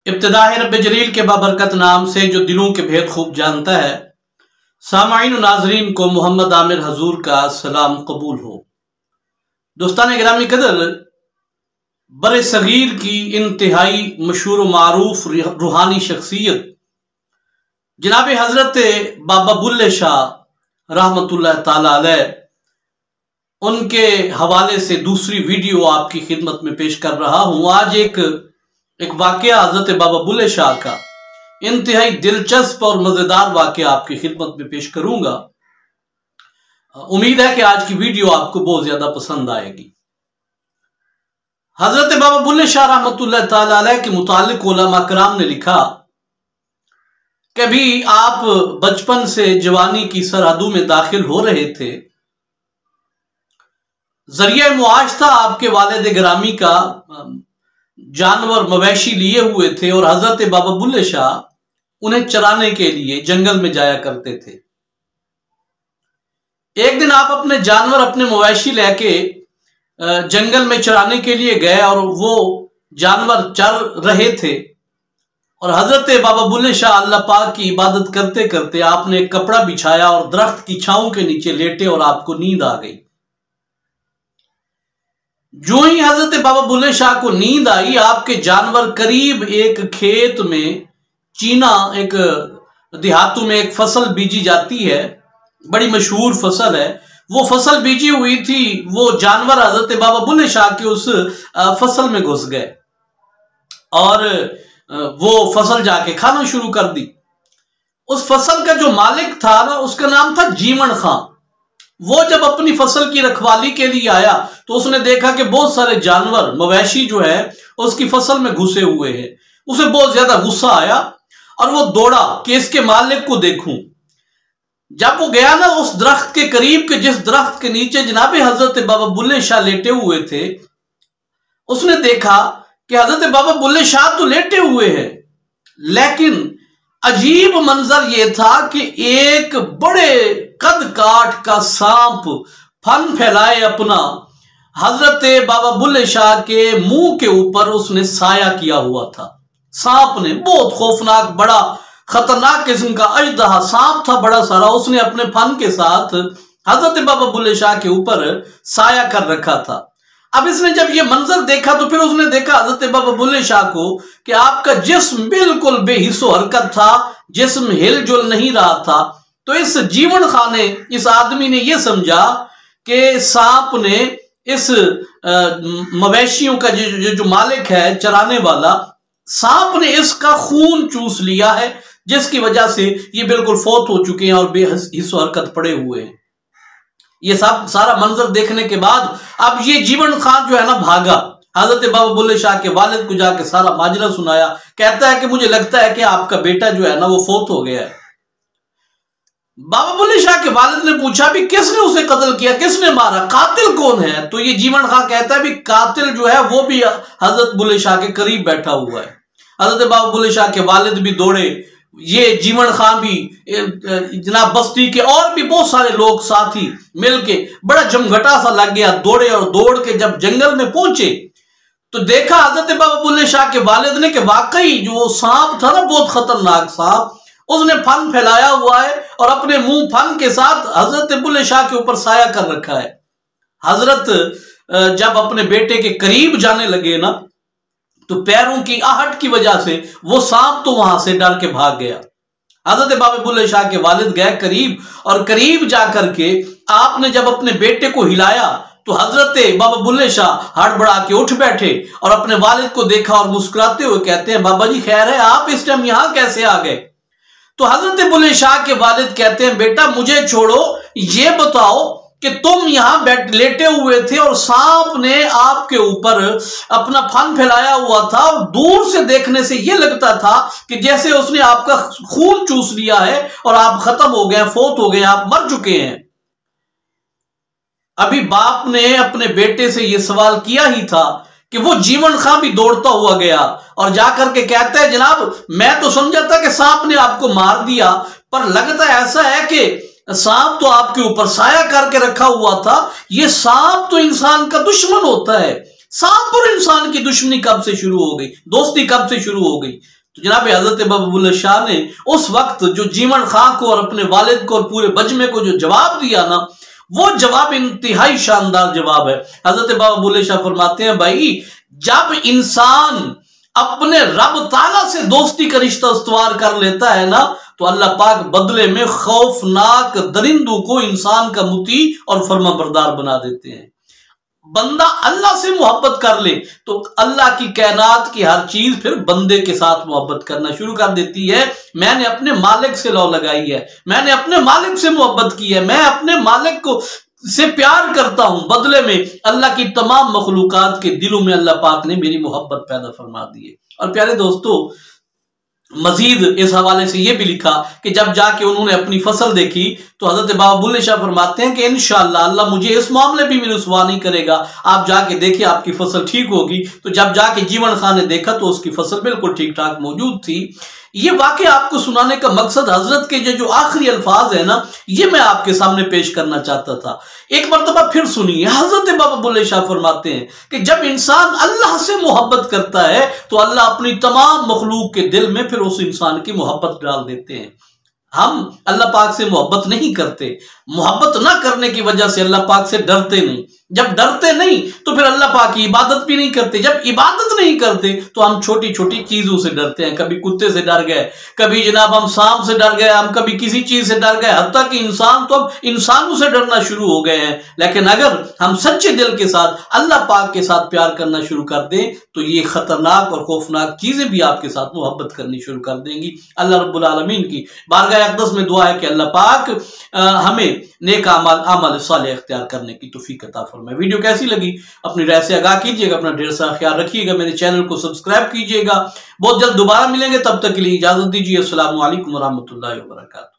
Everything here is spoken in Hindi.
इब्तिदाए रब्बे जलील के बाबरकत नाम से जो दिलों के भेद खूब जानता है, सामाईन नाजरीन को मोहम्मद आमिर हजूर का सलाम कबूल हो। दोस्तान गिरामी कदर, बरे सगीर की इंतहाई मशहूर व मारूफ रूहानी शख्सियत जनाब हजरत बाबा बुल्ले शाह रहमतुल्लाह ताला अलैह, उनके हवाले से दूसरी वीडियो आपकी खिदमत में पेश कर रहा हूं। आज एक वाकया हजरत बाबा बुल्ले शाह का इंतहाई दिलचस्प और मजेदार वाकया आपकी खिदमत में पेश करूंगा। उम्मीद है कि आज की वीडियो आपको बहुत ज्यादा पसंद आएगी। हजरत बाबा बुल्ले शाह रहमतुल्लाह ताला अलैह के मुतालिक उलमा कराम ने लिखा, कभी आप बचपन से जवानी की सरहदों में दाखिल हो रहे थे, जरिया मुआश था आपके वालिद गिरामी का जानवर मवेशी लिए हुए थे और हजरत बाबा बुल्ले शाह उन्हें चराने के लिए जंगल में जाया करते थे। एक दिन आप अपने जानवर, अपने मवेशी लेके जंगल में चराने के लिए गए और वो जानवर चर रहे थे और हजरत बाबा बुल्ले शाह अल्लाह पाक की इबादत करते करते आपने एक कपड़ा बिछाया और दरख्त की छांव के नीचे लेटे और आपको नींद आ गई। जो ही हजरत बाबा बुल्ले शाह को नींद आई, आपके जानवर करीब एक खेत में, चीना एक देहातों में एक फसल बीजी जाती है, बड़ी मशहूर फसल है, वो फसल बीजी हुई थी। वो जानवर हजरत बाबा बुल्ले शाह के उस फसल में घुस गए और वो फसल जाके खाना शुरू कर दी। उस फसल का जो मालिक था ना, उसका नाम था जीवन खां। वो जब अपनी फसल की रखवाली के लिए आया तो उसने देखा कि बहुत सारे जानवर, मवेशी जो है उसकी फसल में घुसे हुए हैं। उसे बहुत ज्यादा गुस्सा आया और वो दौड़ा कि इसके मालिक को देखूं। जब वो गया ना उस दरख्त के करीब के जिस दरख्त के नीचे जनाब हजरत बाबा बुल्ले शाह लेटे हुए थे, उसने देखा कि हजरत बाबा बुल्ले शाह तो लेटे हुए हैं, लेकिन अजीब मंजर यह था कि एक बड़े कद काठ का सांप फन फैलाए अपना हजरत बाबा बुल्ले शाह के मुंह के ऊपर उसने साया किया हुआ था। सांप ने, बहुत खौफनाक, बड़ा खतरनाक किस्म का अजदहा सांप था, बड़ा सारा, उसने अपने फन के साथ हजरत बाबा बुल्ले शाह के ऊपर साया कर रखा था। अब इसने जब ये मंजर देखा तो फिर उसने देखा हजरत बाबा बुल्ले शाह को कि आपका जिस्म बिल्कुल बेहिस्सो हरकत था, जिस्म हिलजुल नहीं रहा था। तो इस जीवन खां ने, इस आदमी ने यह समझा कि सांप ने इस मवेशियों का जो मालिक है, चराने वाला, सांप ने इसका खून चूस लिया है, जिसकी वजह से ये बिल्कुल फौत हो चुके हैं और बेहिस्सो हरकत पड़े हुए हैं। ये सब सारा मंजर देखने के बाद अब ये जीवन खां जो है ना भागा, हजरत बाबा बुल्ले शाह के वालिद को जाके सारा माजरा सुनाया। कहता है कि मुझे लगता है कि आपका बेटा जो है ना वो फौत हो गया है। बाबा बुल्ले शाह के वालिद ने पूछा भी किसने उसे कत्ल किया, किसने मारा, कातिल कौन है? तो ये जीवन खां कहता है भी कातिल जो है वो भी हजरत बुल्ले शाह के करीब बैठा हुआ है। हजरत बाबा बुल्ले शाह के वालिद भी दौड़े, ये जीवन खां भी, जनाब बस्ती के और भी बहुत सारे लोग साथी मिलके बड़ा जमघटा सा लग गया। दौड़े और दौड़ के जब जंगल में पहुंचे तो देखा हजरत बाबा बुल्ले शाह के वालिद ने कि वाकई जो सांप था ना, बहुत खतरनाक सांप, उसने फन फैलाया हुआ है और अपने मुंह फन के साथ हजरत बुल्ले शाह के ऊपर साया कर रखा है। हजरत जब अपने बेटे के करीब जाने लगे ना, तो पैरों की आहट की वजह से वो सांप तो वहां से डर के भाग गया। हजरत बाबा बुल्ले शाह के वालिद गए करीब और करीब जाकर के आपने जब अपने बेटे को हिलाया तो हजरत बाबा बुल्ले शाह हड़बड़ा के उठ बैठे और अपने वालिद को देखा और मुस्कुराते हुए कहते हैं, बाबा जी खैर है, आप इस टाइम यहां कैसे आ गए? तो हजरत बुल्ले शाह के वालिद कहते हैं, बेटा मुझे छोड़ो, ये बताओ कि तुम यहां लेटे हुए थे और सांप ने आपके ऊपर अपना फन फैलाया हुआ था और दूर से देखने से यह लगता था कि जैसे उसने आपका खून चूस लिया है और आप खत्म हो गए, फौत हो गए, आप मर चुके हैं। अभी बाप ने अपने बेटे से यह सवाल किया ही था कि वो जीवन खां भी दौड़ता हुआ गया और जाकर के कहता है, जनाब मैं तो समझा था कि सांप ने आपको मार दिया, पर लगता ऐसा है कि सांप तो आपके ऊपर साया करके रखा हुआ था। ये सांप तो इंसान का दुश्मन होता है, सांप और इंसान की दुश्मनी कब से शुरू हो गई, दोस्ती कब से शुरू हो गई? तो जनाब हजरत बाबा बुल्ले शाह ने उस वक्त जो जीवन खां को और अपने वालिद को और पूरे बजमे को जो जवाब दिया ना, वो जवाब इंतहाई शानदार जवाब है। हजरत बाबा बुल्ले शाह फरमाते हैं, भाई जब इंसान अपने रब ताला से दोस्ती का रिश्ता इस्तवार कर लेता है ना, तो अल्लाह पाक बदले में खौफनाक दरिंदों को इंसान का मुती और फर्माबरदार बना देते हैं। बंदा अल्लाह से मोहब्बत कर ले तो अल्लाह की कायनात की हर चीज फिर बंदे के साथ मोहब्बत करना शुरू कर देती है। मैंने अपने मालिक से लौ लगाई है, मैंने अपने मालिक से मोहब्बत की है, मैं अपने मालिक को से प्यार करता हूं, बदले में अल्लाह की तमाम मखलूकात के दिलों में अल्लाह पाक ने मेरी मोहब्बत पैदा फरमा दी है। और प्यारे दोस्तों, मजीद इस हवाले से यह भी लिखा कि जब जाके उन्होंने अपनी फसल देखी तो हजरत बाबा बुल्ले शाह फरमाते हैं कि इंशाअल्लाह अल्लाह मुझे इस मामले भी में रुसवा नहीं करेगा, आप जाके देखिए आपकी फसल ठीक होगी। तो जब जाके जीवन खान ने देखा तो उसकी फसल बिल्कुल ठीक ठाक मौजूद थी। ये वाकई आपको सुनाने का मकसद हजरत के जो आखिरी अल्फाज है ना, ये मैं आपके सामने पेश करना चाहता था। एक मरतबा फिर सुनिए, हजरत बाबा बुल्ले शाह फरमाते हैं कि जब इंसान अल्लाह से मोहब्बत करता है तो अल्लाह अपनी तमाम मखलूक के दिल में फिर उस इंसान की मोहब्बत डाल देते हैं। हम अल्लाह पाक से मोहब्बत नहीं करते, मोहब्बत ना करने की वजह से अल्लाह पाक से डरते नहीं। जब डरते नहीं तो फिर अल्लाह पाक की इबादत भी नहीं करते। जब इबादत नहीं करते तो हम छोटी छोटी चीजों से डरते हैं, कभी कुत्ते से डर गए, कभी जनाब हम सांप से डर गए, हम कभी किसी चीज से डर गए, हत्ता कि इंसान तो अब इंसानों से डरना शुरू हो गए हैं। लेकिन अगर हम सच्चे दिल के साथ अल्लाह पाक के साथ प्यार करना शुरू कर दें तो ये खतरनाक और खौफनाक चीजें भी आपके साथ मोहब्बत करनी शुरू कर देंगी। अल्लाह रब्बुल आलमीन की बारगाह अक़दस में दुआ है कि अल्लाह पाक हमें नेक आमल सालेह इख्तियार करने की तौफीक अता फरमाए। वीडियो कैसी लगी अपनी राय से आगाह कीजिएगा, अपना ढेर सारा ख्याल रखिएगा, मेरे चैनल को सब्सक्राइब कीजिएगा। बहुत जल्द दोबारा मिलेंगे, तब तक के लिए इजाजत दीजिए। अस्सलामु अलैकुम व रहमतुल्लाहि व बरकातुहू।